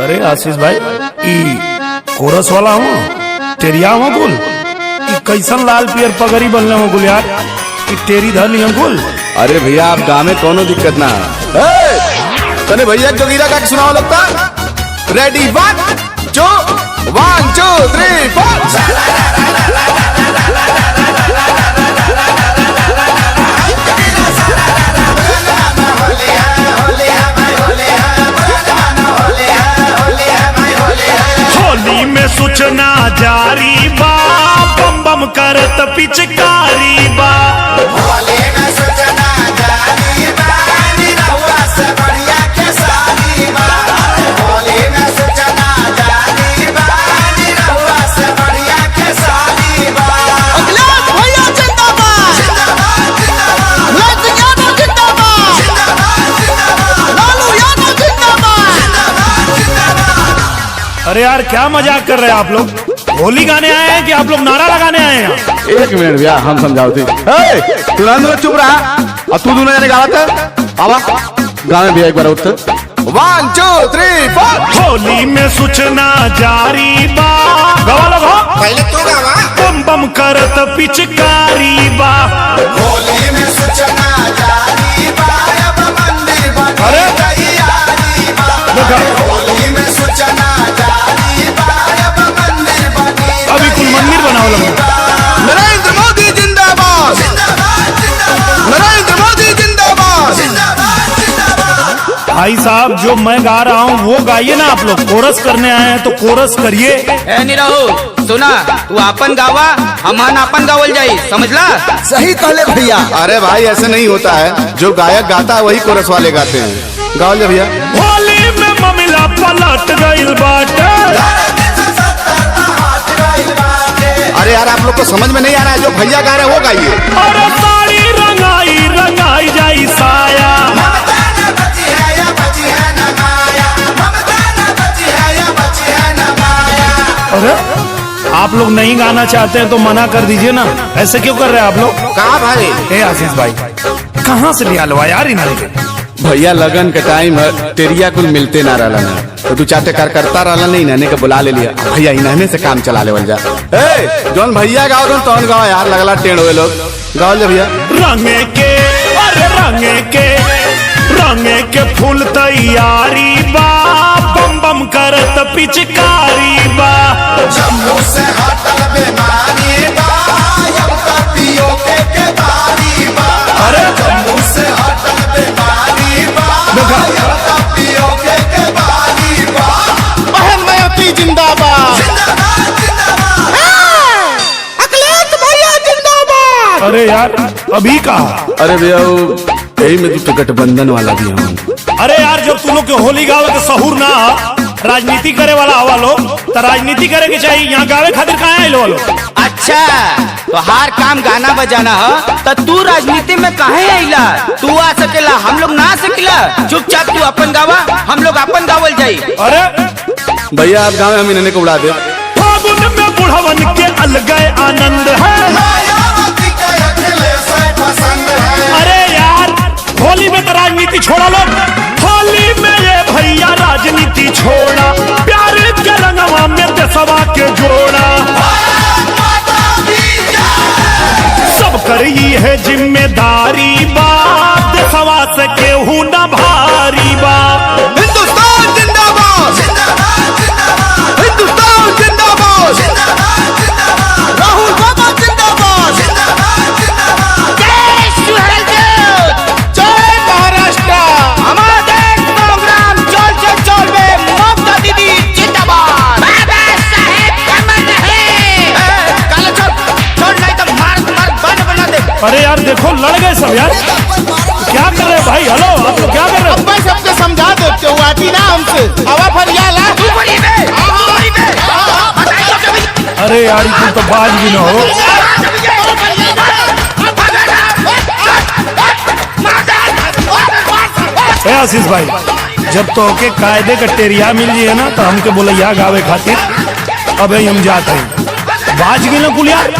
अरे आशीष भाई ई कोरस वाला हूँ टेरिया हूँ कुल कैसन लाल पियर पगड़ी बनले हूँ कुल यार टेरी धरनी हम कुल। अरे भैया आप गाँव में कोनो दिक्कत ना तने भैया जोगीरा का सुनाओ लगता। रेडी 1 2 3 4। होली में सूचना जारी बा बम बम करत पिचकारी बा। होली में सूचना जारी बा निरहुआ से बढ़िया के सारी बा। होली में सूचना जारी बा निरहुआ से बढ़िया के सारी बा। अखिलेश भैया जिंदाबाद जिंदाबाद यादव जिंदाबाद जिंदाबाद लालू यादव जिंदाबाद। अरे यार क्या मजाक कर रहे हैं आप लोग। होली गाने आए हैं कि आप लोग नारा लगाने आए हैं। एक मिनट भैया हम समझाओ थे। तू ना चुप रहा और तू दोनों जाने गावा था आवा गाने भैया एक बार उत्तर 1 2 3 4। होली में सूचना जारी बा गवा लो पहले तू गावा। बम बम करत पिचकारी बा। होली में सूचना जारी बा अब मंदिर बनी तैयारी बा। होली में सूचना जारी बा अब मंदिर बनी अभी कुल मंदिर बनाओ लोग। नरेंद्र मोदी जिंदाबाद नरेंद्र मोदी जिंदाबाद। भाई साहब जो मैं गा रहा हूँ वो गाइए ना आप लोग। कोरस करने आए हैं तो कोरस करिए। ए निरहु सुना तू अपन गावा हम अपन गावल जाई समझला। सही कहले भैया। अरे भाई ऐसे नहीं होता है जो गायक गाता है वही कोरस वाले गाते हैं। गाओ ले भैया। होली में ममिला पलट गइल बाटे। अरे यार आप लोग को समझ में नहीं आ रहा है जो भैया गा रहे हैं वो गाइए। अरे साड़ी रंगाई रंगाई जाई साया। अरे आप लोग नहीं गाना चाहते हैं तो मना कर दीजिए ना। ऐसे क्यों कर रहे हैं आप लोग। कहाँ भाई ए आशीष भाई कहाँ से लिया लो यार इन्हें के। भैया लगन के टाइम है तेरिया कुल मिलते ना रहला ना तो तू चाहते कर करता रहला नहीं इन्हने के बुला ले लिया भैया इन्हने से काम चला लेवल जा। ए जौन भैया गाओ तुम तौन गाओ यार लगला टेढ़ हुए लोग गाओ ले भैया। रंगे के अरे रंगे के फूल तैयारी बा बम बम करत पिचकारी बा। जम्मू से हटल बीमारी बा अब कपियो के बारी बा। अरे जम्मू से हटल बीमारी बा अब कपियो के बारी बा। बहन मयती जिंदाबाद अखिलेश भैया जिंदाबाद। अरे यार अभी कहा। अरे भैया यही में तो गठबंधन वाला भी हम। अरे यार जब तू लोग के होली गावे के सहूर ना राजनीति करे वाला हवा लोग तो राजनीति करे के चाहिए। यहाँ गावे खातिर कहाँ आए लोग। अच्छा तो हर काम गाना बजाना है तो तू राजनीति में काहे आइला। तू आ सकेला हम लोग ना आ सकेला। चुपचाप तू अपन गावा हम लोग अपन गावल जाई। अरे भैया आप गाँव हम इन्हने को उड़ा दे। फागुन में बुढ़वन के अलग आनंद है। मायावती का अखिलेश पसंद है। अरे यार होली में तो राजनीति छोड़ा लो। होली में ये भैया राजनीति छोड़ा प्यार के रंगवा में देशवा के जोड़ा। सब करी है जिम्मेदारी बा देशवा से केहू न भारी बा। हिंदुस्तान जिंदाबाद हिंदुस्तान जिंदाबाद राहुल बाबा जिंदाबाद। जय महाराष्ट्र हमारा देश प्रोग्राम चल बे ममता दीदी जिंदाबाद। बाबा साहेब कमल रहे। काले छोड़ नहीं तो मार बना दे। अरे यार देखो लड़ गए सब यार। क्या कर रहे हो भाई। हेलो आप लोग क्या कर रहे हो। मैं सबके समझा देते हूँ आती ना हमसे हवा फरियाला। तू बड़ी बे अरे यार तुम तो बाज भी न हो। ए आशीष भाई जब तो के कायदे का टेरिया मिल जाए ना तो हमके बोले यहाँ गावे खातिर अब हम जाते हैं। बाज भी न कुल यार।